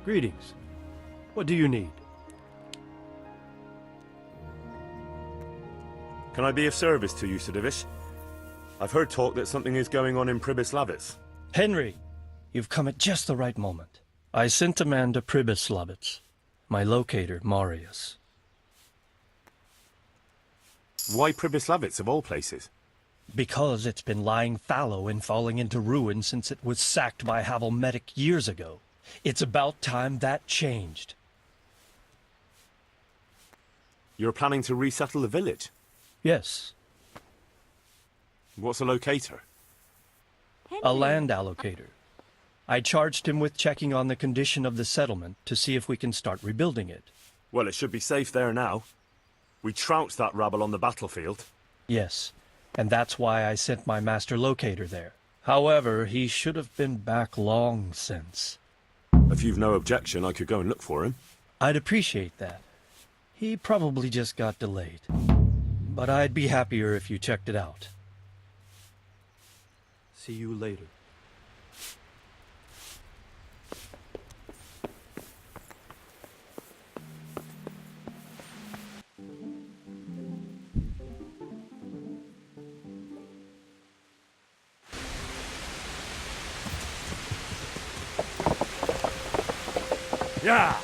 Greetings. What do you need? Can I be of service to you, Sir Divish? I've heard talk that something is going on in Pribyslavitz. Henry, you've come at just the right moment. I sent a man to Pribyslavitz. My locator, Marius. Why Pribyslavitz, of all places? Because it's been lying fallow and falling into ruin since it was sacked by Havelmetic years ago. It's about time that changed. You're planning to resettle the village? Yes. What's a locator? A land allocator. I charged him with checking on the condition of the settlement to see if we can start rebuilding it. Well, it should be safe there now. We trounced that rabble on the battlefield. Yes, and that's why I sent my master locator there. However, he should have been back long since. If you've no objection, I could go and look for him. I'd appreciate that. He probably just got delayed. But I'd be happier if you checked it out. See you later. Yeah!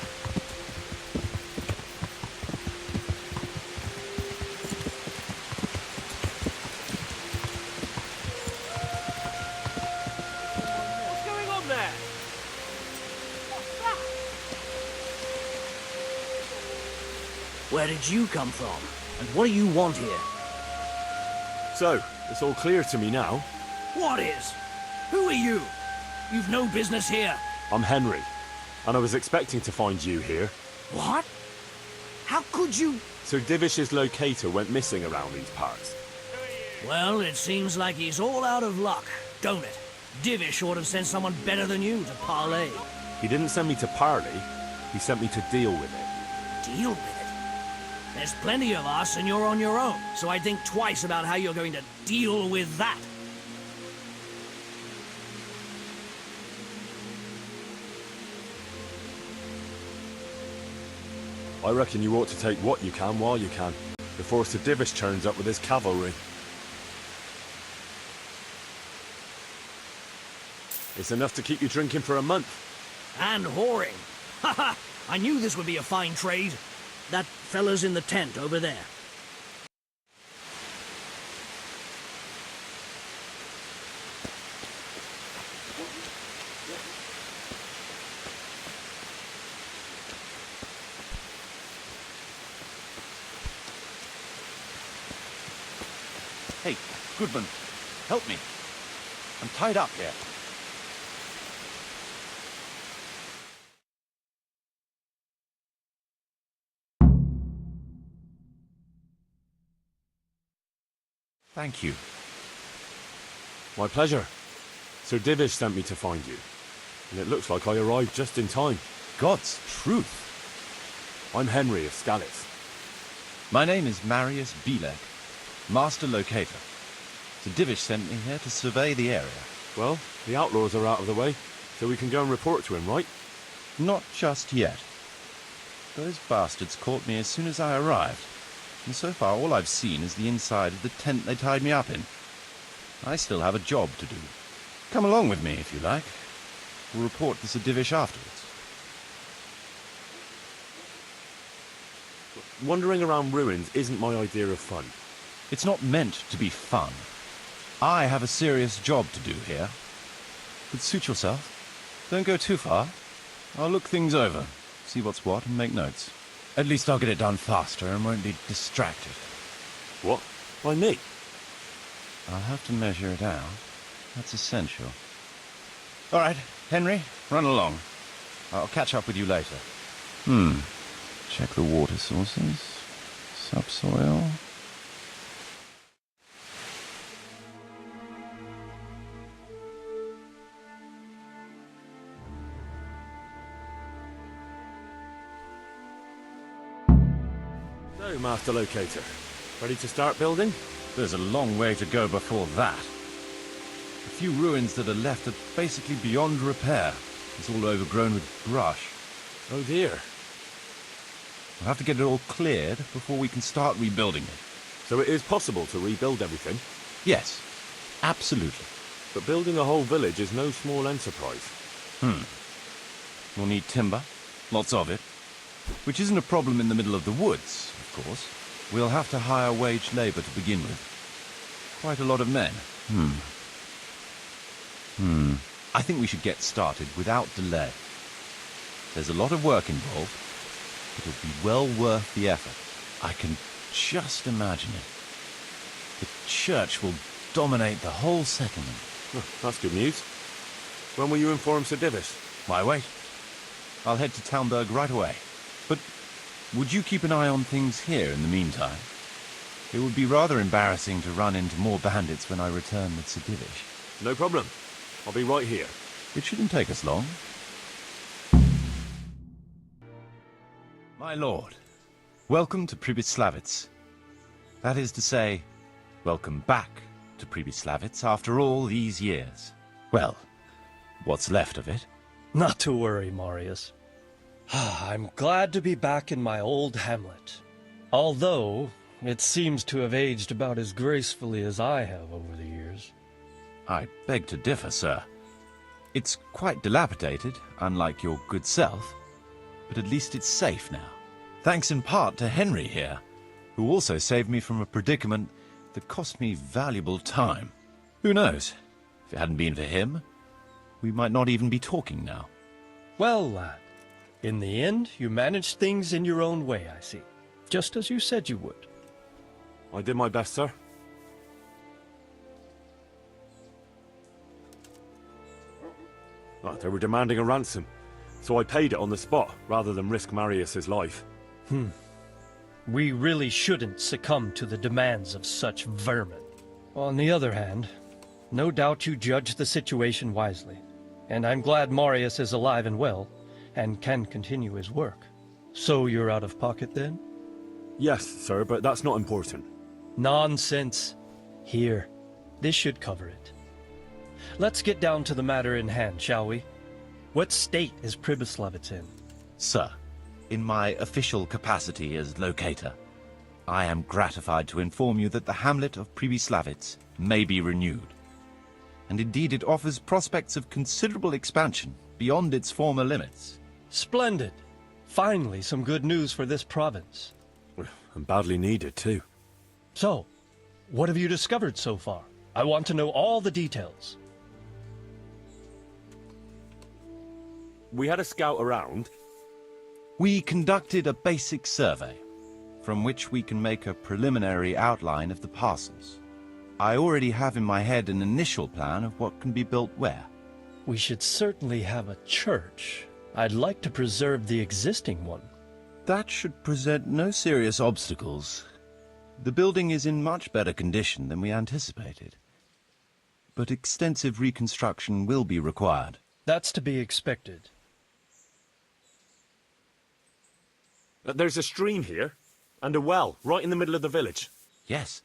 What's going on there? What's that? Where did you come from? And what do you want here? So, it's all clear to me now. What is? Who are you? You've no business here. I'm Henry, and I was expecting to find you here. What? How could you? Sir Divish's locator went missing around these parts. Well, it seems like he's all out of luck, don't it? Divish ought to have sent someone better than you to parley. He didn't send me to parley, he sent me to deal with it. Deal with it? There's plenty of us and you're on your own, so I'd think twice about how you're going to deal with that. I reckon you ought to take what you can while you can, before Sir Divish turns up with his cavalry. It's enough to keep you drinking for a month. And whoring. Haha! I knew this would be a fine trade. That fella's in the tent over there. Hey, Goodman, help me. I'm tied up here. Thank you. My pleasure. Sir Divish sent me to find you, and it looks like I arrived just in time. God's truth. I'm Henry of Skalitz. My name is Marius Bailiff, Master Locator. Sir Divish sent me here to survey the area. Well, the outlaws are out of the way, so we can go and report to him, right? Not just yet. Those bastards caught me as soon as I arrived, and so far all I've seen is the inside of the tent they tied me up in. I still have a job to do. Come along with me, if you like. We'll report to Sir Divish afterwards. Wandering around ruins isn't my idea of fun. It's not meant to be fun. I have a serious job to do here. But suit yourself. Don't go too far. I'll look things over, see what's what, and make notes. At least I'll get it done faster and won't be distracted. What? By me? I'll have to measure it out. That's essential. All right, Henry, run along. I'll catch up with you later. Check the water sources. Subsoil. So, Master Locator, ready to start building? There's a long way to go before that. The few ruins that are left are basically beyond repair. It's all overgrown with brush. Oh dear. We'll have to get it all cleared before we can start rebuilding it. So it is possible to rebuild everything? Yes, absolutely. But building a whole village is no small enterprise. We'll need timber, lots of it, which isn't a problem in the middle of the woods, of course. We'll have to hire wage labor to begin with. Quite a lot of men. I think we should get started without delay. There's a lot of work involved, but it'll be well worth the effort. I can just imagine it. The church will dominate the whole settlement. Oh, that's good news. When will you inform Sir Divish? Why wait? I'll head to Talmberg right away. But would you keep an eye on things here in the meantime? It would be rather embarrassing to run into more bandits when I return with Sir Divish. No problem. I'll be right here. It shouldn't take us long. My lord, welcome to Pribyslavitz. That is to say, welcome back to Pribyslavitz after all these years. Well, what's left of it. Not to worry, Marius. I'm glad to be back in my old hamlet. Although, it seems to have aged about as gracefully as I have over the years. I beg to differ, sir. It's quite dilapidated, unlike your good self, but at least it's safe now. Thanks in part to Henry here, who also saved me from a predicament that cost me valuable time. Who knows? If it hadn't been for him, we might not even be talking now. Well, lad, in the end, you managed things in your own way, I see. Just as you said you would. I did my best, sir. Oh, they were demanding a ransom, so I paid it on the spot, rather than risk Marius's life. We really shouldn't succumb to the demands of such vermin. On the other hand, no doubt you judged the situation wisely, and I'm glad Marius is alive and well, and can continue his work. So you're out of pocket then? Yes, sir, but that's not important. Nonsense. Here, this should cover it. Let's get down to the matter in hand, shall we? What state is Pribyslavitz in? Sir, in my official capacity as Locator, I am gratified to inform you that the hamlet of Pribyslavitz may be renewed. And indeed it offers prospects of considerable expansion beyond its former limits. Splendid. Finally, some good news for this province. And badly needed, too. So, what have you discovered so far? I want to know all the details. We had a scout around. We conducted a basic survey, from which we can make a preliminary outline of the parcels. I already have in my head an initial plan of what can be built where. We should certainly have a church. I'd like to preserve the existing one. That should present no serious obstacles. The building is in much better condition than we anticipated. But extensive reconstruction will be required. That's to be expected. There's a stream here, and a well, right in the middle of the village. Yes,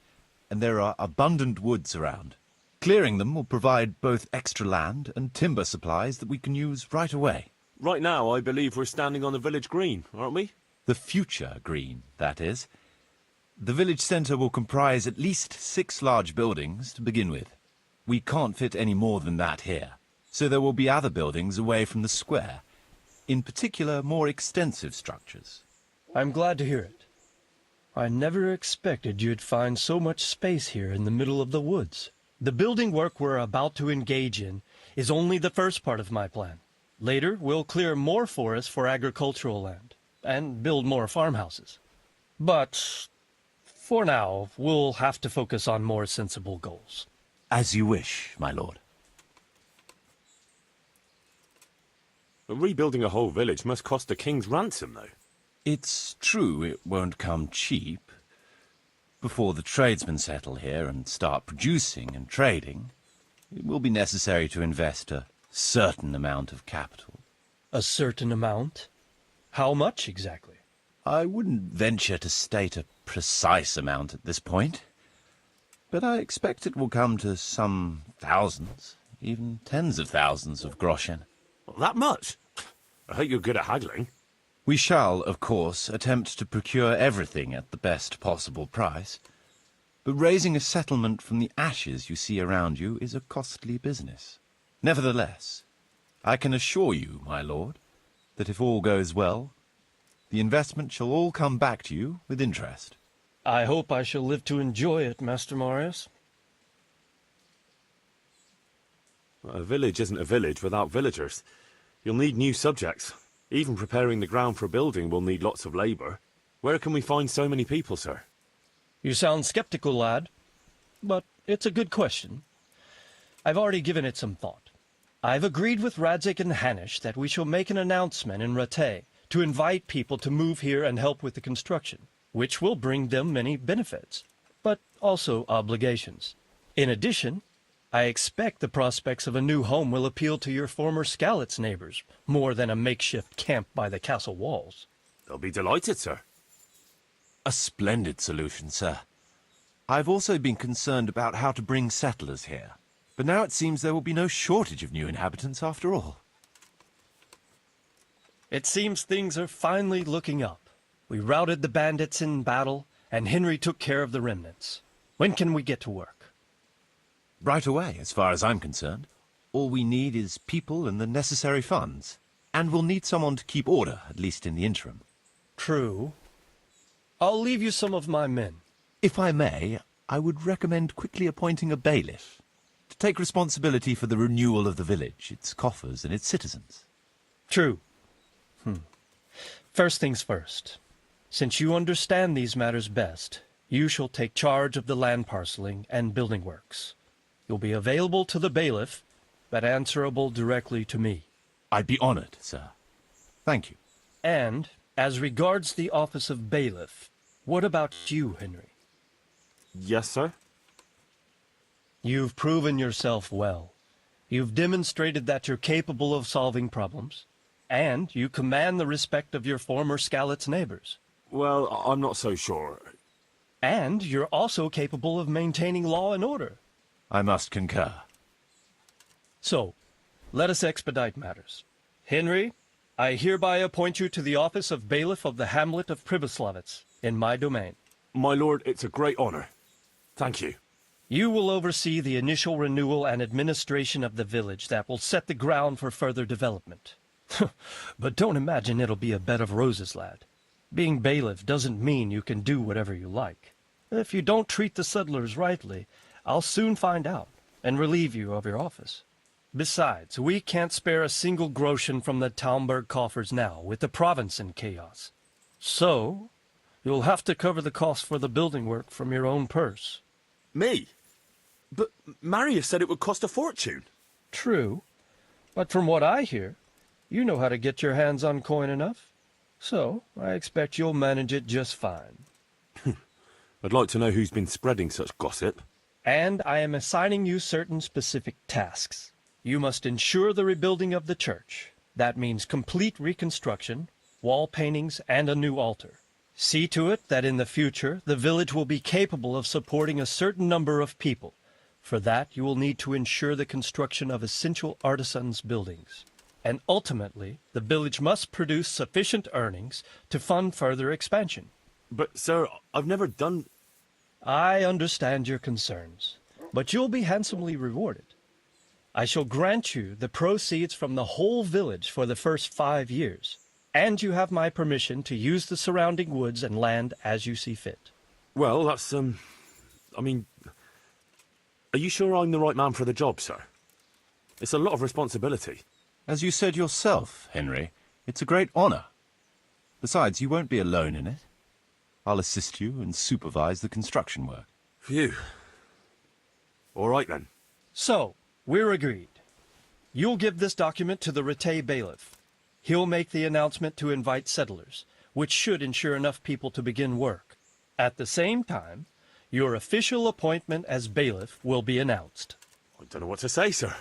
and there are abundant woods around. Clearing them will provide both extra land and timber supplies that we can use right away. Right now, I believe we're standing on the village green, aren't we? The future green, that is. The village centre will comprise at least 6 large buildings to begin with. We can't fit any more than that here, so there will be other buildings away from the square, in particular more extensive structures. I'm glad to hear it. I never expected you'd find so much space here in the middle of the woods. The building work we're about to engage in is only the first part of my plan. Later, we'll clear more forest for agricultural land, and build more farmhouses. But for now, we'll have to focus on more sensible goals. As you wish, my lord. But rebuilding a whole village must cost a king's ransom, though. It's true it won't come cheap. Before the tradesmen settle here and start producing and trading, it will be necessary to invest a certain amount of capital. A certain amount? How much exactly? I wouldn't venture to state a precise amount at this point, but I expect it will come to some thousands, even tens of thousands of groschen. Well, that much? I hope you're good at haggling. We shall, of course, attempt to procure everything at the best possible price. But raising a settlement from the ashes you see around you is a costly business. Nevertheless, I can assure you, my lord, that if all goes well, the investment shall all come back to you with interest. I hope I shall live to enjoy it, Master Marius. A village isn't a village without villagers. You'll need new subjects. Even preparing the ground for a building will need lots of labour. Where can we find so many people, sir? You sound skeptical, lad, but it's a good question. I've already given it some thought. I've agreed with Radzig and Hanish that we shall make an announcement in Rattay to invite people to move here and help with the construction, which will bring them many benefits, but also obligations. In addition, I expect the prospects of a new home will appeal to your former Skalitz neighbors, more than a makeshift camp by the castle walls. They'll be delighted, sir. A splendid solution, sir. I've also been concerned about how to bring settlers here, but now it seems there will be no shortage of new inhabitants after all. It seems things are finally looking up. We routed the bandits in battle, and Henry took care of the remnants. When can we get to work? Right away, as far as I'm concerned. All we need is people and the necessary funds. And we'll need someone to keep order, at least in the interim. True. I'll leave you some of my men. If I may, I would recommend quickly appointing a bailiff to take responsibility for the renewal of the village, its coffers and its citizens. True. First things first. Since you understand these matters best, you shall take charge of the land parceling and building works. You'll be available to the bailiff, but answerable directly to me. I'd be honored, sir. Thank you. And, as regards the office of bailiff, what about you, Henry? Yes, sir? You've proven yourself well. You've demonstrated that you're capable of solving problems, and you command the respect of your former Skalitz neighbors. Well, I'm not so sure. And you're also capable of maintaining law and order. I must concur. So, let us expedite matters. Henry, I hereby appoint you to the office of bailiff of the hamlet of Pribyslavitz, in my domain. My lord, it's a great honour. Thank you. You will oversee the initial renewal and administration of the village that will set the ground for further development. But don't imagine it'll be a bed of roses, lad. Being bailiff doesn't mean you can do whatever you like. If you don't treat the settlers rightly, I'll soon find out and relieve you of your office. Besides, we can't spare a single groschen from the Talmberg coffers now, with the province in chaos. So, you'll have to cover the cost for the building work from your own purse. Me? But Marius said it would cost a fortune. True, but from what I hear, you know how to get your hands on coin enough. So, I expect you'll manage it just fine. I'd like to know who's been spreading such gossip. And I am assigning you certain specific tasks. You must ensure the rebuilding of the church. That means complete reconstruction, wall paintings, and a new altar. See to it that in the future the village will be capable of supporting a certain number of people. For that, you will need to ensure the construction of essential artisans' buildings. And ultimately, the village must produce sufficient earnings to fund further expansion. But, sir, I've never done... I understand your concerns, but you'll be handsomely rewarded. I shall grant you the proceeds from the whole village for the first 5 years, and you have my permission to use the surrounding woods and land as you see fit. Well, that's, I mean... Are you sure I'm the right man for the job, sir? It's a lot of responsibility. As you said yourself, Henry, it's a great honour. Besides, you won't be alone in it. I'll assist you and supervise the construction work. Phew. All right, then. So, we're agreed. You'll give this document to the Rattay Bailiff. He'll make the announcement to invite settlers, which should ensure enough people to begin work. At the same time, your official appointment as bailiff will be announced. I don't know what to say, sir.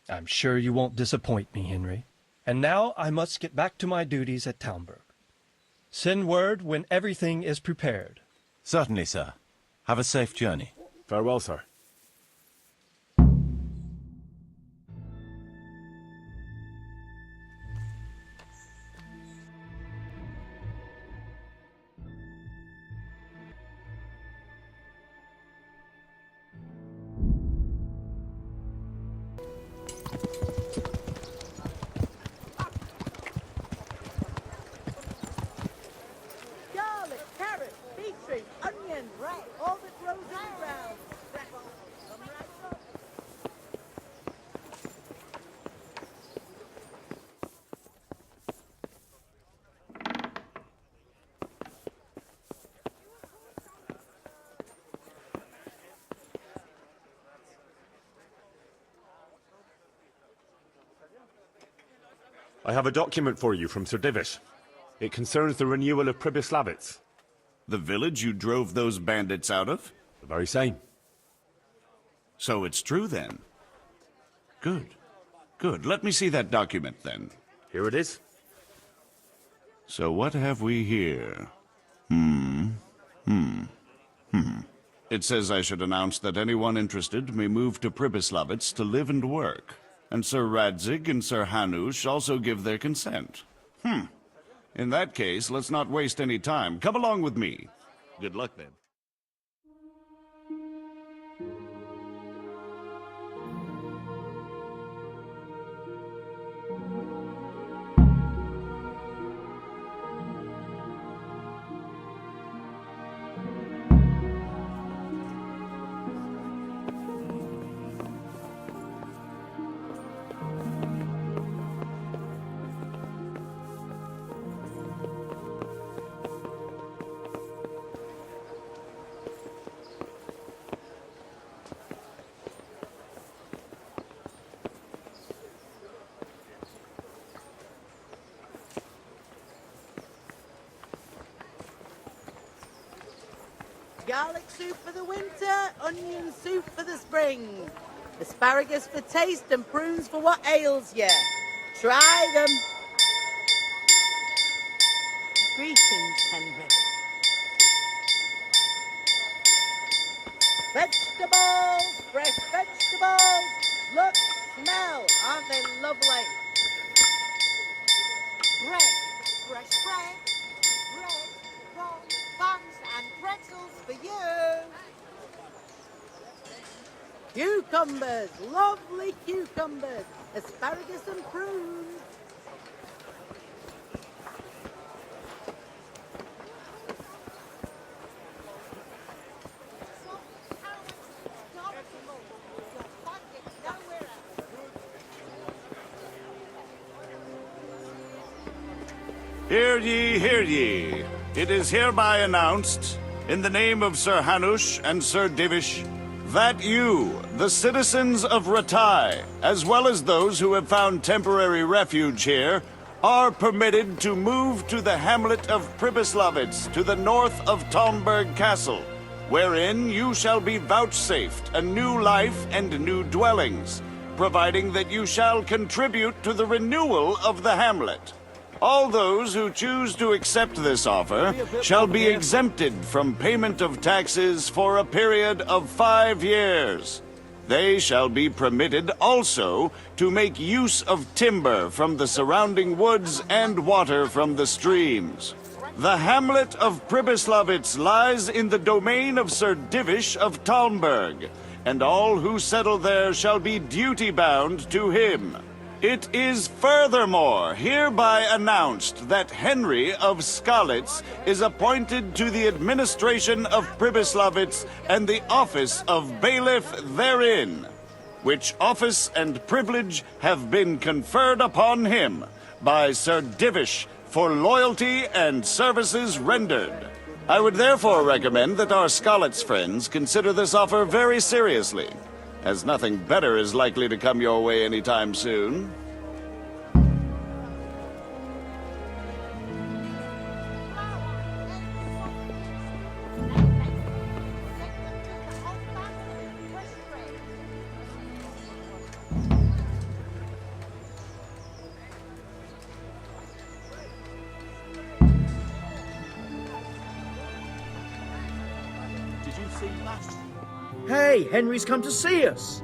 I'm sure you won't disappoint me, Henry. And now I must get back to my duties at Talmberg. Send word when everything is prepared. Certainly, sir. Have a safe journey. Farewell, sir. I have a document for you from Sir Divish. It concerns the renewal of Pribyslavitz. The village you drove those bandits out of? The very same. So it's true then. Good. Good. Let me see that document then. Here it is. So what have we here? It says I should announce that anyone interested may move to Pribyslavitz to live and work. And Sir Radzig and Sir Hanush also give their consent. In that case, let's not waste any time. Come along with me. Good luck then. Garlic soup for the winter, onion soup for the spring. Asparagus for taste and prunes for what ails you. Try them. Greetings, Henry. Vegetables, fresh vegetables. Look, smell, aren't they lovely? Bread, fresh bread. Bread, rolls, buns and pretzels for you. Cucumbers, lovely cucumbers. Asparagus and prunes. Hear ye, hear ye. It is hereby announced, in the name of Sir Hanush and Sir Divish, that you, the citizens of Rattay, as well as those who have found temporary refuge here, are permitted to move to the hamlet of Pribyslavitz to the north of Talmberg Castle, wherein you shall be vouchsafed a new life and new dwellings, providing that you shall contribute to the renewal of the hamlet. All those who choose to accept this offer shall be exempted from payment of taxes for a period of 5 years. They shall be permitted also to make use of timber from the surrounding woods and water from the streams. The hamlet of Pribyslavitz lies in the domain of Sir Divish of Talmberg, and all who settle there shall be duty-bound to him. It is furthermore hereby announced that Henry of Skalitz is appointed to the administration of Pribyslavitz and the office of bailiff therein, which office and privilege have been conferred upon him by Sir Divish for loyalty and services rendered. I would therefore recommend that our Skalitz friends consider this offer very seriously, as nothing better is likely to come your way anytime soon. Did you see that? Hey, Henry's come to see us.